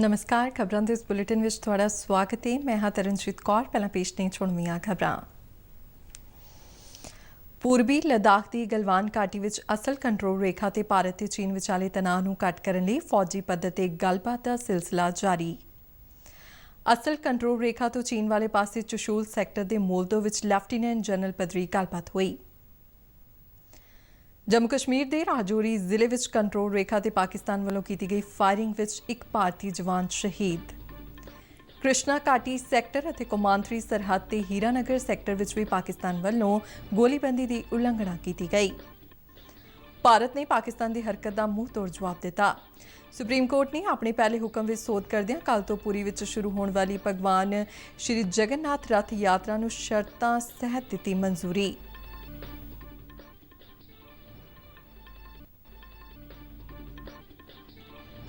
नमस्कार। खबरों के इस बुलेटिन में थोड़ा स्वागत है। मैं हाँ तरनजीत कौर। पहला पेश ने चुनवियां खबरां। पूर्बी लद्दाख की गलवान घाटी में असल कंट्रोल रेखा ते भारत ते चीन विचाले तनाव नूं घट करन लई फौजी पद्धर ते गलबात दा सिलसिला जारी। असल कंट्रोल रेखा तो चीन वाले पासे चुशूल सैक्टर के मोल्दो विच लैफ्टिनेंट जनरल पदरी गलबात हुई। जम्मू कश्मीर के राजौरी जिले में कंट्रोल रेखा ते पाकिस्तान वालों की गई फायरिंग विच एक भारतीय जवान शहीद। कृष्णा घाटी सैक्टर और कौमांतरी सरहद ते हीरानगर सैक्टर विच भी पाकिस्तान वालों गोलीबंदी की उल्लंघना की गई। भारत ने पाकिस्तान की हरकत का मुंह तोड़ जवाब दिता। सुप्रीम कोर्ट ने अपने पहले हुक्म में सोध करदियां कल तो पुरी विच शुरू होने वाली भगवान श्री जगन्नाथ रथ यात्रा नूं शर्तां सहित दित्ती मंजूरी।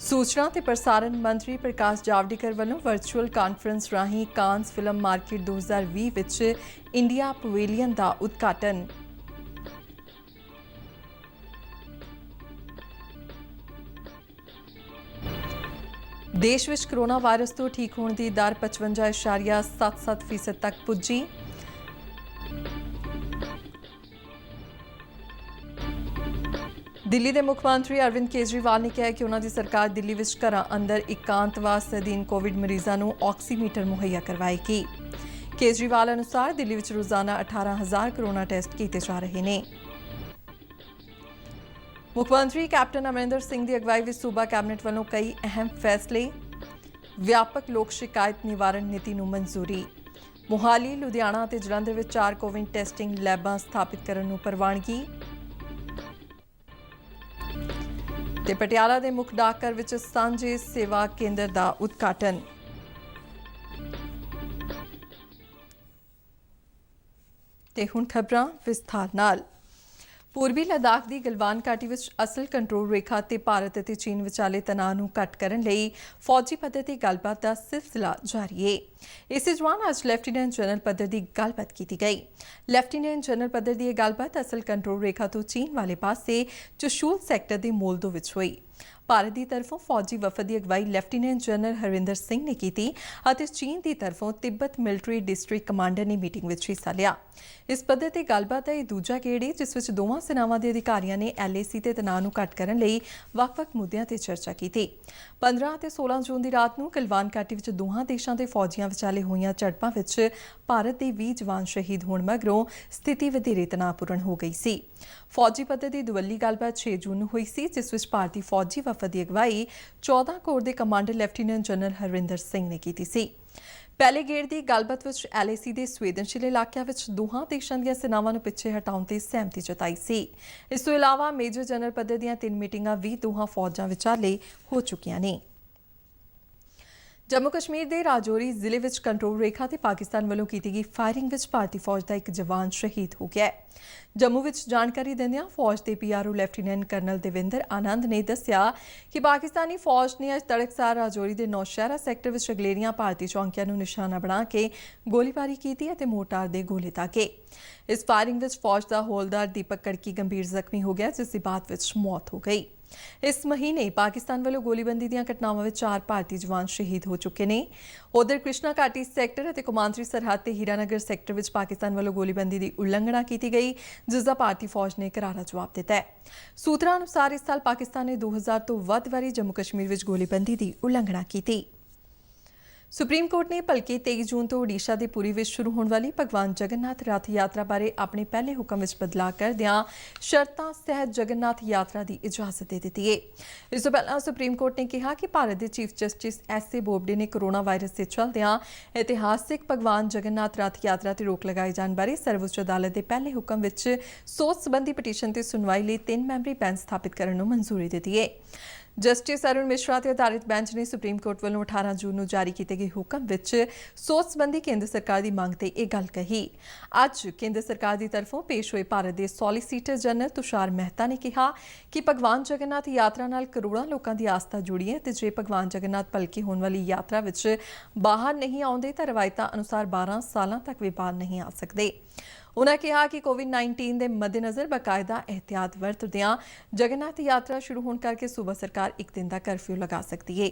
सूचना ते प्रसारण मंत्री प्रकाश जावड़ेकर वालों virtual conference Rahi Cannes film market 2020 which India pavilion का उद्घाटन। देश विच कोरोना वायरस तो ठीक होने की दर 55.77% तक पुजी। दिल्ली के मुख्यमंत्री अरविंद केजरीवाल ने कहा कि उन्होंने सरकार दिल्ली में घर अंदर एकांतवास अधीन कोविड मरीजों को ऑक्सीमीटर मुहैया करवाएगी। केजरीवाल अनुसार दिल्ली में रोजाना 18,000 कोरोना टेस्ट किए जा रहे हैं। मुख्यमंत्री कैप्टन अमरिंदर सिंह की अगवाई में सूबा कैबिनेट वालों कई अहम फैसले। व्यापक लोक शिकायत निवारण नीति को मंजूरी। मोहाली लुधियाना और जलंधर में 4 कोविड टेस्टिंग लैबां स्थापित करने को प्रवानगी। ते पटियाला के मुख्य डाकघर विच सांझे सेवा केंद्र का उद्घाटन। ते हुण खबरां विस्तार नाल। पूर्बी लद्दाख की गलवान घाटी में असल कंट्रोल रेखा ते भारत और चीन विचाले तनाव नूं घट करन लई फौजी पद्धर की गलबात का सिलसिला जारी है। इस दौरान अज लैफ्टिनेंट जनरल पद्धर की गलबात की गई। लैफ्टिनेंट जनरल पद्धर की गलबात असल कंट्रोल रेखा तो चीन वाले पासे चुशूल सैक्टर के मोल्दो विच हुई। भारत की तरफों फौजी वफद की अगवाई लैफ्टिनेंट जनरल हरविंदर सिंह ने की और चीन की तरफों तिब्बत मिलिट्री डिस्ट्रिक्ट कमांडर ने मीटिंग में हिस्सा लिया। इस पद्धर की गलबात का यह दूजा गेड़ है जिस विच दोवां सेनावां के अधिकारियों ने LAC के तनाव नूं घट करन लई वख-वख मुद्दों पर चर्चा की। 15 और 16 जून की रात नूं गलवान घाटी में दोहां देशों के फौजियों विचाले होईयां झड़पां विच भारत के 20 जवान शहीद होने मगरों स्थिति वधेरे तनावपूर्ण हो गई सी। फौजी पद्धर की दुवल्ली गलबात 6 जून नूं हुई सी जिस विच भारतीय फौजी वफद की अगवाई 14 कोर के commander lieutenant general Harvinder Singh ने की सी। पहले गेड़ की गलबात विच LAC के संवेदनशील इलाकों में दोहां देशों दी सेनावां नूं पिछे हटाउण ते सहमति जताई सी। इस तों इलावा मेजर जनरल पद्धर दी 3 मीटिंगां भी दोहां फौजां विचाले हो चुकियां ने। जम्मू कश्मीर के राजौरी जिले में कंट्रोल रेखा ते पाकिस्तान वालों की गई फायरिंग विच भारतीय फौज का एक जवान शहीद हो गया है। जम्मू विच जानकारी देंदियां फौज के PRO लैफ्टिनेंट कर्नल देविंदर आनंद ने दस्सिया कि पाकिस्तानी फौज ने अज तड़कसार राजौरी के नौशहरा सैक्टर में अगलेरियां भारतीय चौकियां नूं निशाना बना के गोलीबारी की और मोर्टार के गोले दागे। इस फायरिंग विच फौज का हौलदार दीपक कड़की गंभीर जख्मी हो गया जिसकी बाद विच मौत हो गई। इस महीने पाकिस्तान वालों गोलीबंदी दी घटनावां में 4 भारतीय जवान शहीद हो चुके हैं। उधर कृष्णा घाटी सैक्टर और कौमांतरी सरहद ते हीरानगर सैक्टर में पाकिस्तान वालों गोलीबंदी की उल्लंघना की गई जिसका भारतीय फौज ने करारा जवाब दिता है। सूत्रों अनुसार इस साल पाकिस्तान ने 2000 तो वध वारी जम्मू कश्मीर में गोलीबंदी की उल्लंघना की थी। सुप्रीम कोर्ट ने भलके 23 जून तो ओडिशा के पुरी में शुरू होने वाली भगवान जगन्नाथ रथ यात्रा बारे अपने पहले हुक्म में बदलाव करदियां शर्तां सहित जगन्नाथ यात्रा की इजाजत दे दी है। इस तो पहला सुप्रीम कोर्ट ने कहा कि भारत के चीफ जस्टिस SA बोबडे ने कोरोना वायरस के चलदियां ऐतिहासिक भगवान जगन्नाथ रथ यात्रा से रोक लगाए जाने बारे सर्वोच्च अदालत के पहले हुक्म में सोच संबंधी पटीशन की सुनवाई लिए 3 मैंबरी बेंच स्थापित करने को मंजूरी दे दी है। जस्टिस अरुण मिश्रा ते आधारित बेंच ने सुप्रीम कोर्ट वालों 18 जून को जारी किए गए हुक्म विच सोच संबंधी केंद्र सरकार की मांग ते यह गल कही। अज केंद्र सरकार की तरफों पेश हुए भारत के सॉलीसीटर जनरल तुषार मेहता ने कहा कि भगवान जगन्नाथ यात्रा नाल करोड़ों लोगों की आस्था जुड़ी है ते जे भगवान जगन्नाथ भलके होने वाली यात्रा विच बाहर नहीं आउंदे तां रवायतां अनुसार 12 सालों तक वे बाहर नहीं आ सकते। उन्होंने कहा कि कोविड-19 के मद्देनज़र बाकायदा एहतियात वरतदियां जगन्नाथ यात्रा शुरू होने करके सूबा सरकार एक दिन का कर्फ्यू लगा सकती है।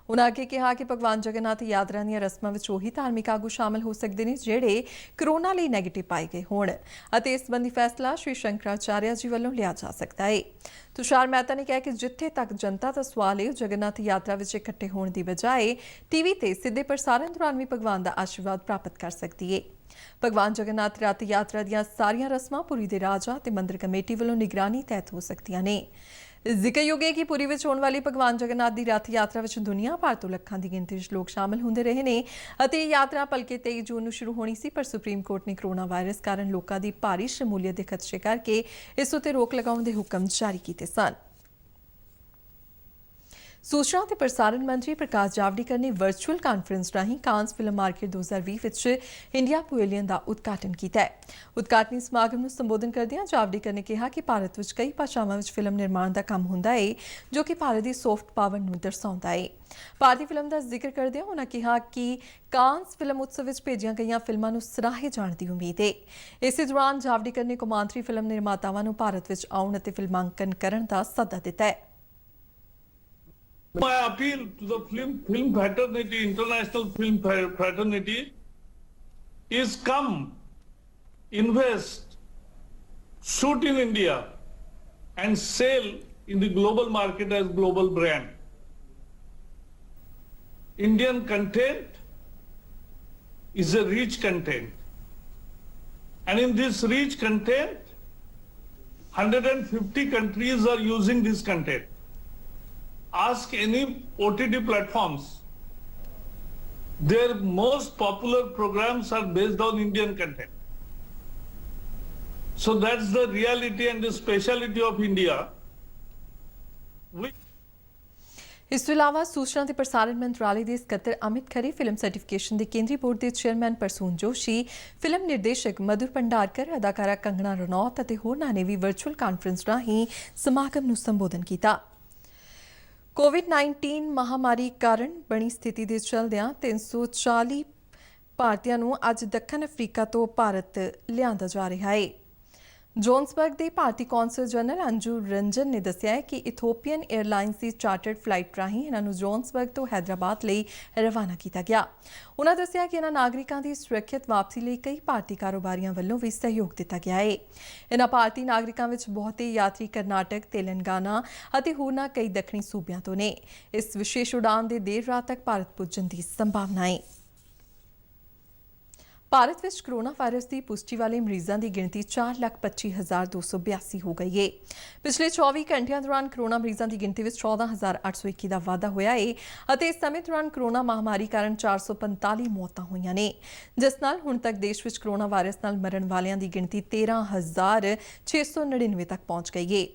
उन्होंने अगे कहा कि भगवान जगन्नाथ यात्रा दी रस्मां विच ओही धार्मिक आगू शामिल हो सकते हैं जिहड़े कोरोना लई नैगेटिव पाए गए होण अते इस संबंधी फैसला श्री शंकराचार्य जी वालों लिया जा सकता है। तुषार मेहता ने कहा कि जिथे तक जनता का सवाल है जगन्नाथ यात्रा विच इकट्ठे होने की बजाय टीवी ते सीधे प्रसारण दौरान भी भगवान का आशीर्वाद प्राप्त कर सकती है। भगवान जगन्नाथ रथ यात्रा दी सारियां रस्मां पुरी दे राजा ते मंदिर कमेटी वालों निगरानी तहत हो सकतियां ने। जिक्रयोग है कि पुरी विच होने वाली भगवान जगन्नाथ की रथ यात्रा विच दुनिया भर तो लखां की गिनती विच लोग शामिल होंदे रहे ने अते यात्रा भलके 23 जून नूं शुरू होनी सी, पर सुप्रीम कोर्ट ने कोरोना वायरस कारण लोकां दी भारी शमूलीयत दे खदशे करके इस उत्ते रोक लगाउण दे हुकम जारी कीते सन। सूचना और प्रसारण मंत्री प्रकाश जावड़ेकर ने virtual conference Rahi Cannes film market 2020 which India pavilion का उद्घाटन किया। उद्घाटनी समागम में संबोधन करदियां जावड़ेकर ने कहा कि भारत विच कई भाषावां विच फिल्म निर्माण का काम हुंदा है जो कि भारत की सॉफ्ट पावर नूं दर्शाउंदा है। भारतीय फिल्म का जिक्र करदियां उन्होंने कहा कि कांस फिल्म उत्सव विच भेजियां गईयां फिल्मां नूं सराहे जाण दी उम्मीद है। इस दौरान जावड़ेकर ने कौमांतरी फिल्म निर्मातावां नूं भारत विच आउण अते फिल्मांकन करन दा सੱਦਾ दिता है। My appeal to the film fraternity, international film fraternity, is come, invest, shoot in India, and sell in the global market as global brand. Indian content is a rich content, and in this rich content, 150 countries are using this content. Ask any OTT platforms. Their most popular programs are based on Indian content. So that's the reality and the speciality of India. इस ਤੋਂ ਇਲਾਵਾ सूचना ਤੇ प्रसारण मंत्रालय के ਸਕੱਤਰ Amit Khare, film certification के केंद्रीय बोर्ड के चेयरमैन परसून जोशी, फिल्म निर्देशक मधुर भंडारकर, अदाकारा कंगना रनौत और होरनां ने भी वर्चुअल कानफ्रेंस राही समागम नूं संबोधन किया। कोविड-19 महामारी कारण बनी स्थिति के चलदियां 340 भारतीयों नूं अज दक्षिण अफ्रीका तो भारत लिआंदा जा रहा है। जोन्सबर्ग के भारतीय कौंसल जनरल अंजू रंजन ने दस्सिया है कि इथोपियन एयरलाइंस की चार्टर्ड फ्लाइट राही इन्हों जोन्सबर्ग तो हैदराबाद लिए रवाना किया गया। उन्होंने दस्सिया कि इन्होंने नागरिकों की सुरक्षित वापसी लिए कई भारतीय कारोबारियों वालों भी सहयोग दिता गया है। इन्होंने भारतीय नागरिकों में बहुते यात्री कर्नाटक, तेलंगाना और होरनां कई दक्षिणी सूबियां तो ने। इस विशेष उड़ान के देर रात तक भारत पुजन की संभावना है। भारत में कोरोना वायरस की पुष्टि वाले मरीजों की गिनती 4,25,282 हो गई है। पिछले 24 घंटिया दौरान कोरोना मरीजों की गिनती में 14,821 का वाधा होया है और इस समय दौरान कोरोना महामारी कारण 445 मौतां हुई ने, जिस नाल हुण तक देश में कोरोना वायरस नाल मरण वालियां की गिनती 13,699 तक पहुंच गई है।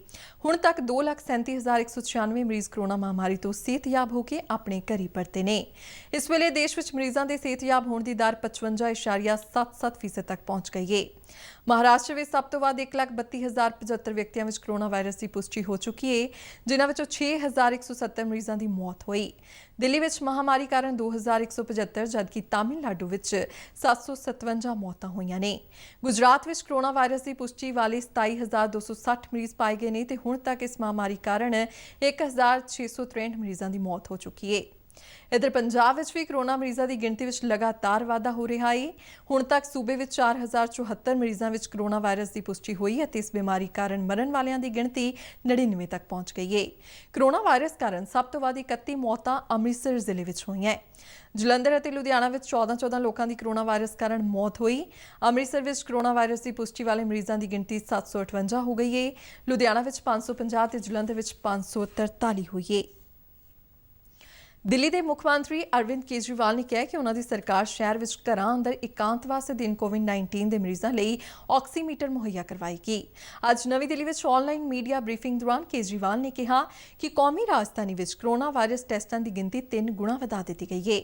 हुण तक 2,37,196 मरीज कोरोना महामारी तो सेहतयाब होकर अपने घर ही परते ने। इस वेले देश में मरीजों के सेहतयाब होने की दर 55.77% तक पहुंच गई है। महाराष्ट्र में सब तो वध 1,32,075 व्यक्तियों में कोरोना वायरस की पुष्टि हो चुकी है, जिन्हां विचों 6,170 मरीजों की मौत हुई। दिल्ली में महामारी कारण 2,175 जबकि तमिलनाडु में 757 मौतां हुई ने। गुजरात में कोरोना वायरस की पुष्टि वाले 27,260 मरीज पाए गए हैं तो हुण तक इस महामारी कारण 1,663 मरीजों की मौत हो चुकी है। इधर पंजाब में भी कोरोना मरीजों की गिनती में लगातार वाधा हो रहा है। हुण तक सूबे में 4,074 मरीजों में कोरोना वायरस की पुष्टि हुई है। इस बीमारी कारण मरण वालियां की गिनती 99 तक पहुंच गई है। कोरोना वायरस कारण सब तो वध 31 मौतां अमृतसर जिले में हुई हैं। जलंधर और लुधियाना में 14 लोगों की कोरोना वायरस कारण मौत हुई। अमृतसर में कोरोना वायरस की पुष्टि वाले मरीजों की गिनती 758 हो गई है। लुधियाना में 550 तो जलंधर में 543 हुई है। दिल्ली के मुख्यमंत्री अरविंद केजरीवाल ने कहा कि उन्होंने सरकार शहर में घरों अंदर एकांतवास दिन कोविड-19 के मरीजों लिए ऑक्सीमीटर मुहैया करवाएगी। अज नवी दिल्ली में ऑनलाइन मीडिया ब्रीफिंग दौरान केजरीवाल ने कहा कि कौमी राजधानी में कोरोना वायरस टेस्टों की गिनती 3 गुणा वधा दी गई है।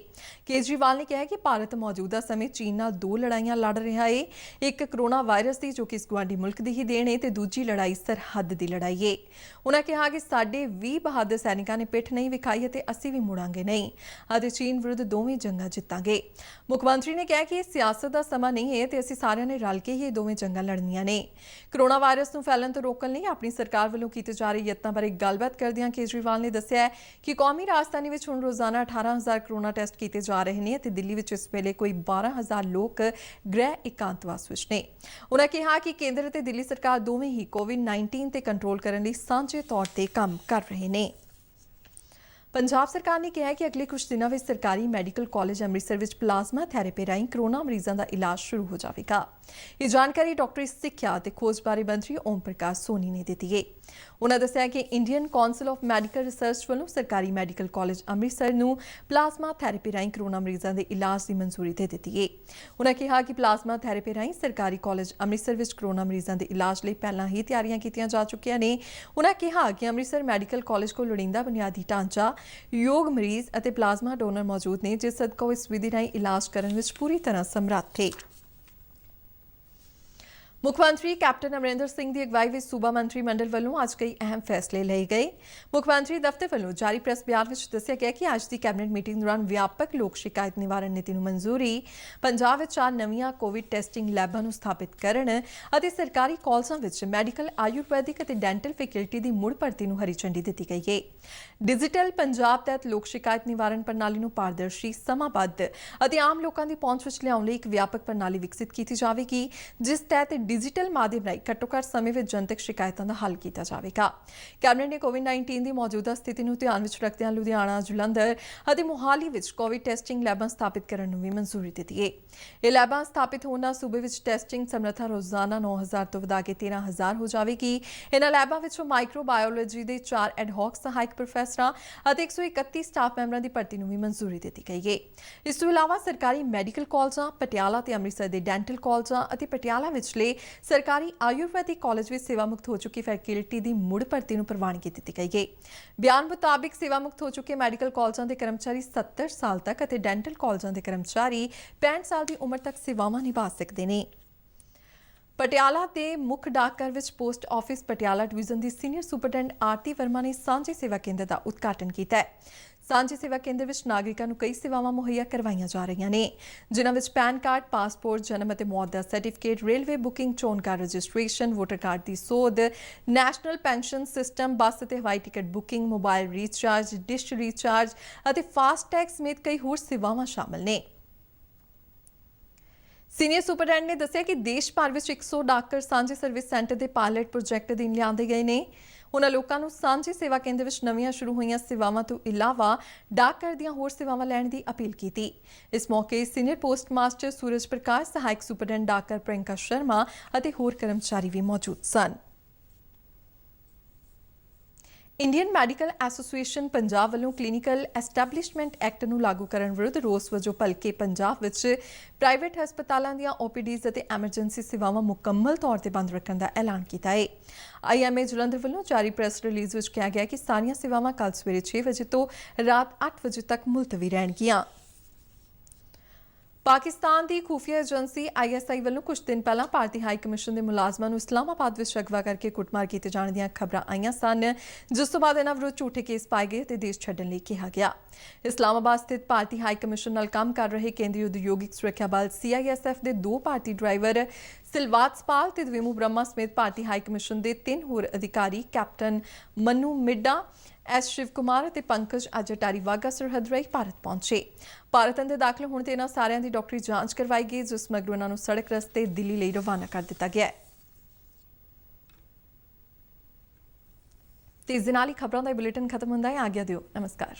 केजरीवाल ने कहा कि भारत मौजूदा समय चीन नाल 2 लड़ाइयां लड़ रहा है, एक कोरोना वायरस की जो कि इस गुआढ़ी मुल्क की ही देन है, तो दूजी लड़ाई सरहद की लड़ाई है। उन्होंने कहा कि साडे 20 बहादुर सैनिकों ने पिठ नहीं विखाई है, असीं भी मुड़ांगे। ਜਾਵਾਂਗੇ ਨਹੀਂ ਅਤੇ ਚੀਨ ਵਿਰੁੱਧ ਦੋਵੇਂ ਜੰਗਾਂ ਜਿੱਤਾਂਗੇ। ਮੁੱਖ ਮੰਤਰੀ ਨੇ ਕਿਹਾ ਕਿ ਇਹ ਸਿਆਸਤ ਦਾ ਸਮਾਂ ਨਹੀਂ ਹੈ ਤੇ ਅਸੀਂ ਸਾਰਿਆਂ ਨੇ ਰਲ ਕੇ ਹੀ ਇਹ ਦੋਵੇਂ ਜੰਗਾਂ ਲੜਨੀਆਂ ਨੇ। ਕੋਰੋਨਾ ਵਾਇਰਸ ਨੂੰ ਫੈਲਣ ਤੋਂ ਰੋਕਣ ਲਈ ਆਪਣੀ ਸਰਕਾਰ ਵੱਲੋਂ ਕੀਤੇ ਜਾ ਰਹੇ ਯਤਨਾਂ ਬਾਰੇ ਗੱਲਬਾਤ ਕਰਦਿਆਂ ਕੇਜਰੀਵਾਲ ਨੇ ਦੱਸਿਆ ਕਿ ਕੌਮੀ ਰਾਜਧਾਨੀ ਵਿੱਚ ਹੁਣ ਰੋਜ਼ਾਨਾ 18,000 ਕੋਰੋਨਾ ਟੈਸਟ ਕੀਤੇ ਜਾ ਰਹੇ ਨੇ ਅਤੇ ਦਿੱਲੀ ਵਿੱਚ ਇਸ ਵੇਲੇ ਕੋਈ 12,000 ਲੋਕ ਗ੍ਰਹਿ ਇਕਾਂਤਵਾਸ ਵਿੱਚ ਨੇ। ਉਨ੍ਹਾਂ ਕਿਹਾ ਕਿ ਕੇਂਦਰ ਅਤੇ ਦਿੱਲੀ ਸਰਕਾਰ ਦੋਵੇਂ ਹੀ ਕੋਵਿਡ-19 ਤੇ ਕੰਟਰੋਲ ਕਰਨ ਲਈ ਸਾਂਝੇ ਤੌਰ ਤੇ ਕੰਮ ਕਰ ਰਹੇ ਨੇ। ਪੰਜਾਬ ਸਰਕਾਰ ਨੇ ਕਿਹਾ ਹੈ ਕਿ ਅਗਲੇ ਕੁਝ ਦਿਨਾਂ ਵਿੱਚ ਸਰਕਾਰੀ ਮੈਡੀਕਲ ਕਾਲਜ ਅੰਮ੍ਰਿਤਸਰ ਵਿੱਚ ਪਲਾਜ਼ਮਾ ਥੈਰੇਪੀ ਰਾਹੀਂ ਕੋਰੋਨਾ ਮਰੀਜ਼ਾਂ ਦਾ ਇਲਾਜ ਸ਼ੁਰੂ ਹੋ ਜਾਵੇਗਾ। ਇਹ ਜਾਣਕਾਰੀ ਡਾਕਟਰੀ ਸਿੱਖਿਆ ਅਤੇ ਖੋਜ ਬਾਰੇ ਮੰਤਰੀ ਓਮ ਪ੍ਰਕਾਸ਼ ਸੋਨੀ ਨੇ ਦਿੱਤੀ ਹੈ। ਉਨ੍ਹਾਂ ਦੱਸਿਆ ਕਿ Indian council of medical research ਵੱਲੋਂ ਸਰਕਾਰੀ ਮੈਡੀਕਲ ਕਾਲਜ ਅੰਮ੍ਰਿਤਸਰ ਨੂੰ ਪਲਾਜ਼ਮਾ ਥੈਰੇਪੀ ਰਾਹੀਂ ਕੋਰੋਨਾ ਮਰੀਜ਼ਾਂ ਦੇ ਇਲਾਜ ਦੀ ਮਨਜ਼ੂਰੀ ਦੇ ਦਿੱਤੀ ਹੈ। ਉਨ੍ਹਾਂ ਕਿਹਾ ਕਿ ਪਲਾਜ਼ਮਾ ਥੈਰੇਪੀ ਰਾਹੀਂ ਸਰਕਾਰੀ ਕਾਲਜ ਅੰਮ੍ਰਿਤਸਰ ਵਿੱਚ ਕੋਰੋਨਾ ਮਰੀਜ਼ਾਂ ਦੇ ਇਲਾਜ ਲਈ ਪਹਿਲਾਂ ਹੀ ਤਿਆਰੀਆਂ ਕੀਤੀਆਂ ਜਾ ਚੁੱਕੀਆਂ ਨੇ। ਉਨ੍ਹਾਂ ਕਿਹਾ ਕਿ ਅੰਮ੍ਰਿਤਸਰ ਮੈਡੀਕਲ ਕਾਲਜ ਕੋਲ ਲੋੜੀਂਦਾ ਬੁਨਿਆਦੀ ਢਾਂਚਾ, ਯੋਗ ਮਰੀਜ਼ ਅਤੇ ਪਲਾਜ਼ਮਾ ਡੋਨਰ ਮੌਜੂਦ ਨੇ ਜਿਸ ਸਦਕਾ ਇਸ ਵਿਧੀ ਰਾਹੀਂ ਇਲਾਜ ਕਰਨ ਵਿੱਚ ਪੂਰੀ ਤਰ੍ਹਾਂ ਸਮਰੱਥ ਹੈ। ਮੁੱਖ ਮੰਤਰੀ ਕੈਪਟਨ ਅਮਰਿੰਦਰ ਸਿੰਘ ਦੀ ਅਗਵਾਈ ਵਿੱਚ ਸੂਬਾ ਮੰਤਰੀ ਮੰਡਲ ਵੱਲੋਂ ਅੱਜ ਕਈ ਅਹਿਮ ਫੈਸਲੇ ਲਏ ਗਏ। ਮੁੱਖ ਮੰਤਰੀ ਦਫ਼ਤਰ ਵੱਲੋਂ ਜਾਰੀ ਪ੍ਰੈਸ ਬਿਆਨ ਵਿੱਚ ਦੱਸਿਆ ਗਿਆ ਕਿ ਅੱਜ ਦੀ ਕੈਬਨਿਟ ਮੀਟਿੰਗ ਦੌਰਾਨ ਵਿਆਪਕ ਲੋਕ ਸ਼ਿਕਾਇਤ ਨਿਵਾਰਨ ਨੀਤੀ ਨੂੰ ਮਨਜ਼ੂਰੀ, ਪੰਜਾਬ ਵਿੱਚ 4 ਨਵੀਆਂ ਕੋਵਿਡ ਟੈਸਟਿੰਗ ਲੈਬਾਂ ਨੂੰ ਸਥਾਪਿਤ ਕਰਨ ਅਤੇ ਸਰਕਾਰੀ ਕਾਲਜਾਂ ਵਿੱਚ ਮੈਡੀਕਲ, ਆਯੁਰਵੈਦਿਕ ਅਤੇ ਡੈਂਟਲ ਫੈਕਲਟੀ ਦੀ ਮੁੜ ਭਰਤੀ ਨੂੰ ਹਰੀ ਝੰਡੀ ਦਿੱਤੀ ਗਈ ਹੈ। ਡਿਜੀਟਲ ਪੰਜਾਬ ਤਹਿਤ ਲੋਕ ਸ਼ਿਕਾਇਤ ਨਿਵਾਰਨ ਪ੍ਰਣਾਲੀ ਨੂੰ ਪਾਰਦਰਸ਼ੀ, ਸਮਾਬੱਧ ਅਤੇ ਆਮ ਲੋਕਾਂ ਦੀ ਪਹੁੰਚ ਵਿੱਚ ਲਿਆਉਣ ਲਈ ਇੱਕ ਵਿਆਪਕ ਪ੍ਰਣਾਲੀ ਵਿਕਸਿਤ ਕੀਤੀ ਜਾਵੇਗੀ ਜਿਸ ਤਹਿਤ ਡਿਜੀਟਲ ਮਾਧਿਅਮ ਰਾਹੀਂ ਘੱਟੋ-ਘੱਟ ਸਮੇਂ ਵਿੱਚ ਜਨਤਕ ਸ਼ਿਕਾਇਤਾਂ ਦਾ ਹੱਲ ਕੀਤਾ ਜਾਵੇਗਾ। ਕੈਬਨਿਟ ਨੇ ਕੋਵਿਡ-19 ਦੀ ਮੌਜੂਦਾ ਸਥਿਤੀ ਨੂੰ ਧਿਆਨ ਵਿੱਚ ਰੱਖਦਿਆਂ ਲੁਧਿਆਣਾ, ਜਲੰਧਰ ਅਤੇ ਮੁਹਾਲੀ ਵਿੱਚ ਕੋਵਿਡ ਟੈਸਟਿੰਗ ਲੈਬਾਂ ਸਥਾਪਿਤ ਕਰਨ ਨੂੰ ਵੀ ਮਨਜ਼ੂਰੀ ਦਿੱਤੀ ਹੈ। ਇਹ ਲੈਬਾਂ ਸਥਾਪਿਤ ਹੋਣ ਨਾਲ ਸੂਬੇ ਵਿੱਚ ਟੈਸਟਿੰਗ ਸਮਰੱਥਾ ਰੋਜ਼ਾਨਾ 9,000 ਤੋਂ ਵਧਾ ਕੇ 13,000 ਹੋ ਜਾਵੇਗੀ। ਇਹਨਾਂ ਲੈਬਾਂ ਵਿੱਚੋਂ ਮਾਈਕਰੋਬਾਇਓਲੋਜੀ ਦੇ 4 ਐਡਹੌਕ ਸਹਾਇਕ ਪ੍ਰੋਫੈਸਰਾਂ ਅਤੇ 131 ਸਟਾਫ ਮੈਂਬਰਾਂ ਦੀ ਭਰਤੀ ਨੂੰ ਵੀ ਮਨਜ਼ੂਰੀ ਦਿੱਤੀ ਗਈ ਹੈ। ਇਸ ਤੋਂ ਇਲਾਵਾ ਸਰਕਾਰੀ ਮੈਡੀਕਲ ਕਾਲਜਾਂ, ਪਟਿਆਲਾ ਤੇ ਅੰਮ੍ਰਿਤਸਰ ਦੇ ਡੈਂਟਲ ਕਾਲਜਾਂ ਅਤੇ ਪਟਿਆਲਾ ਵਿਚਲੇ ਸਰਕਾਰੀ ਆਯੁਰਵੈਦਿਕ ਕਾਲਜ ਵਿੱਚ ਸੇਵਾ ਮੁਕਤ ਹੋ ਚੁੱਕੀ ਫੈਕਲਟੀ ਦੀ ਮੁੜ ਭਰਤੀ ਨੂੰ ਪ੍ਰਵਾਨਗੀ ਦਿੱਤੀ ਗਈ ਹੈ। ਬਿਆਨ ਮੁਤਾਬਿਕ ਸੇਵਾ ਮੁਕਤ ਹੋ ਚੁੱਕੇ ਮੈਡੀਕਲ ਕਾਲਜਾਂ ਦੇ ਕਰਮਚਾਰੀ 70 ਸਾਲ ਤੱਕ ਅਤੇ ਡੈਂਟਲ ਕਾਲਜਾਂ ਦੇ ਕਰਮਚਾਰੀ 65 ਸਾਲ ਦੀ ਉਮਰ ਤੱਕ ਸੇਵਾਵਾਂ ਨਿਭਾ ਸਕਦੇ ਨੇ। ਪਟਿਆਲਾ ਦੇ ਮੁੱਖ ਡਾਕਘਰ ਵਿੱਚ ਪੋਸਟ ਆਫਿਸ ਪਟਿਆਲਾ ਡਿਵੀਜ਼ਨ ਦੀ ਸੀਨੀਅਰ ਸੁਪਰਡੈਂਟ ਆਰਤੀ ਵਰਮਾ ਨੇ ਸਾਂਝੇ ਸੇਵਾ ਕੇਂਦਰ ਦਾ ਉਦਘਾਟਨ ਕੀਤਾ ਹੈ। ਸਾਂਝੇ ਸੇਵਾ ਕੇਂਦਰ ਵਿੱਚ ਨਾਗਰਿਕਾਂ ਨੂੰ ਕਈ ਸੇਵਾਵਾਂ ਮੁਹੱਈਆ ਕਰਵਾਈਆਂ ਜਾ ਰਹੀਆਂ ਨੇ ਜਿਨ੍ਹਾਂ ਵਿੱਚ ਪੈਨ ਕਾਰਡ, ਪਾਸਪੋਰਟ, ਜਨਮ ਅਤੇ ਮੌਤ ਦਾ ਸਰਟੀਫਿਕੇਟ, ਰੇਲਵੇ ਬੁਕਿੰਗ, ਚੋਣ ਕਾਰਡ ਰਜਿਸਟ੍ਰੇਸ਼ਨ, ਵੋਟਰ ਕਾਰਡ ਦੀ ਸੋਧ, ਨੈਸ਼ਨਲ ਪੈਨਸ਼ਨ ਸਿਸਟਮ, ਬੱਸ ਅਤੇ ਹਵਾਈ ticket booking, mobile recharge, dish recharge ਅਤੇ ਫਾਸਟੈਗ ਸਮੇਤ ਕਈ ਹੋਰ ਸੇਵਾਵਾਂ ਸ਼ਾਮਲ ਨੇ। ਸੀਨੀਅਰ ਸੁਪਰਡੈਂਟ ਨੇ ਦੱਸਿਆ ਕਿ ਦੇਸ਼ ਭਰ ਵਿੱਚ 100 ਡਾਕਘਰ ਸਾਂਝੇ ਸਰਵਿਸ ਸੈਂਟਰ ਦੇ ਪਾਇਲਟ ਪ੍ਰੋਜੈਕਟ ਅਧੀਨ ਲਿਆਂਦੇ ਗਏ ਨੇ। ਉਨ੍ਹਾਂ ਲੋਕਾਂ ਨੂੰ ਸਾਂਝੇ ਸੇਵਾ ਕੇਂਦਰ ਵਿੱਚ ਨਵੀਆਂ ਸ਼ੁਰੂ ਹੋਈਆਂ ਸੇਵਾਵਾਂ ਤੋਂ ਇਲਾਵਾ ਡਾਕਘਰ ਦੀਆਂ ਹੋਰ ਸੇਵਾਵਾਂ ਲੈਣ ਦੀ ਅਪੀਲ ਕੀਤੀ। ਇਸ ਮੌਕੇ ਸੀਨੀਅਰ ਪੋਸਟ ਮਾਸਟਰ ਸੂਰਜ ਪ੍ਰਕਾਸ਼, ਸਹਾਇਕ ਸੁਪਰਡੈਂਟ ਡਾਕਘਰ ਪ੍ਰਿਯੰਕਾ ਸ਼ਰਮਾ ਅਤੇ ਹੋਰ ਕਰਮਚਾਰੀ ਵੀ ਮੌਜੂਦ ਸਨ। ਇੰਡੀਅਨ ਮੈਡੀਕਲ ਐਸੋਸੀਏਸ਼ਨ ਪੰਜਾਬ ਵੱਲੋਂ ਕਲੀਨਿਕਲ ਐਸਟੈਬਲਿਸ਼ਮੈਂਟ ਐਕਟ ਨੂੰ ਲਾਗੂ ਕਰਨ ਵਿਰੁੱਧ ਰੋਸ ਵਜੋਂ ਭਲਕੇ ਪੰਜਾਬ ਵਿੱਚ ਪ੍ਰਾਈਵੇਟ ਹਸਪਤਾਲਾਂ ਦੀਆਂ ਓਪੀਡੀਜ਼ ਅਤੇ ਐਮਰਜੈਂਸੀ ਸੇਵਾਵਾਂ ਮੁਕੰਮਲ ਤੌਰ ਤੇ ਬੰਦ ਰੱਖਣ ਦਾ ਐਲਾਨ ਕੀਤਾ ਹੈ। IMA ਜਲੰਧਰ ਵੱਲੋਂ ਜਾਰੀ ਪ੍ਰੈਸ ਰਿਲੀਜ਼ ਵਿੱਚ ਕਿਹਾ ਗਿਆ ਕਿ ਸਾਰੀਆਂ ਸੇਵਾਵਾਂ ਕੱਲ੍ਹ ਸਵੇਰੇ 6 ਵਜੇ ਤੋਂ ਰਾਤ 8 ਵਜੇ ਤੱਕ ਮੁਲਤਵੀ ਰਹਿਣਗੀਆਂ। ਪਾਕਿਸਤਾਨ ਦੀ ਖੂਫੀਆ ਏਜੰਸੀ ISI ਵੱਲੋਂ ਕੁਝ ਦਿਨ ਪਹਿਲਾਂ ਭਾਰਤੀ ਹਾਈ ਕਮਿਸ਼ਨ ਦੇ ਮੁਲਾਜ਼ਮਾਂ ਨੂੰ ਇਸਲਾਮਾਬਾਦ ਵਿੱਚ ਅਗਵਾ ਕਰਕੇ ਕੁੱਟਮਾਰ ਕੀਤੇ ਜਾਣ ਦੀਆਂ ਖਬਰਾਂ ਆਈਆਂ ਸਨ ਜਿਸ ਤੋਂ ਬਾਅਦ ਇਹਨਾਂ ਵਿਰੁੱਧ ਝੂਠੇ ਕੇਸ ਪਾਏ ਗਏ ਤੇ ਦੇਸ਼ ਛੱਡਣ ਲਈ ਕਿਹਾ ਗਿਆ। ਇਸਲਾਮਾਬਾਦ ਸਥਿਤ ਭਾਰਤੀ ਹਾਈ ਕਮਿਸ਼ਨ ਨਾਲ ਕੰਮ ਕਰ ਰਹੇ ਕੇਂਦਰੀ ਉਦਯੋਗਿਕ ਸੁਰੱਖਿਆ ਬਲ CISF ਦੇ 2 ਭਾਰਤੀ ਡਰਾਈਵਰ ਸਿਲਵਾਤ ਸਪਾਲ ਤੇ ਦਵਿਮੂ ਬ੍ਰਹਮਾ ਸਮੇਤ ਭਾਰਤੀ ਹਾਈ ਕਮਿਸ਼ਨ ਦੇ 3 ਹੋਰ ਅਧਿਕਾਰੀ ਕੈਪਟਨ ਮਨੂ ਮਿੱਡਾ, S ਸ਼ਿਵ ਕੁਮਾਰ ਅਤੇ ਪੰਕਜ ਅੱਜ ਅਟਾਰੀ ਵਾਘਾ ਸਰਹੱਦ ਰਾਹੀਂ ਭਾਰਤ ਪਹੁੰਚੇ। ਭਾਰਤ ਅੰਦਰ ਦਾਖਲ ਹੋਣ ਤੇ ਇਹਨਾਂ ਸਾਰਿਆਂ ਦੀ ਡਾਕਟਰੀ ਜਾਂਚ ਕਰਵਾਈ ਗਈ ਜਿਸ ਮਗਰੋਂ ਇਹਨਾਂ ਨੂੰ ਸੜਕ ਰਸਤੇ ਦਿੱਲੀ ਲਈ ਰਵਾਨਾ ਕਰ ਦਿੱਤਾ ਗਿਆ ਹੈ। ਤੇ ਇਸ ਦੇ ਨਾਲ ਹੀ ਖਬਰਾਂ ਦਾ ਬੁਲੇਟਿਨ ਖਤਮ ਹੁੰਦਾ ਹੈ। ਆਗਿਆ ਦਿਓ। ਨਮਸਕਾਰ।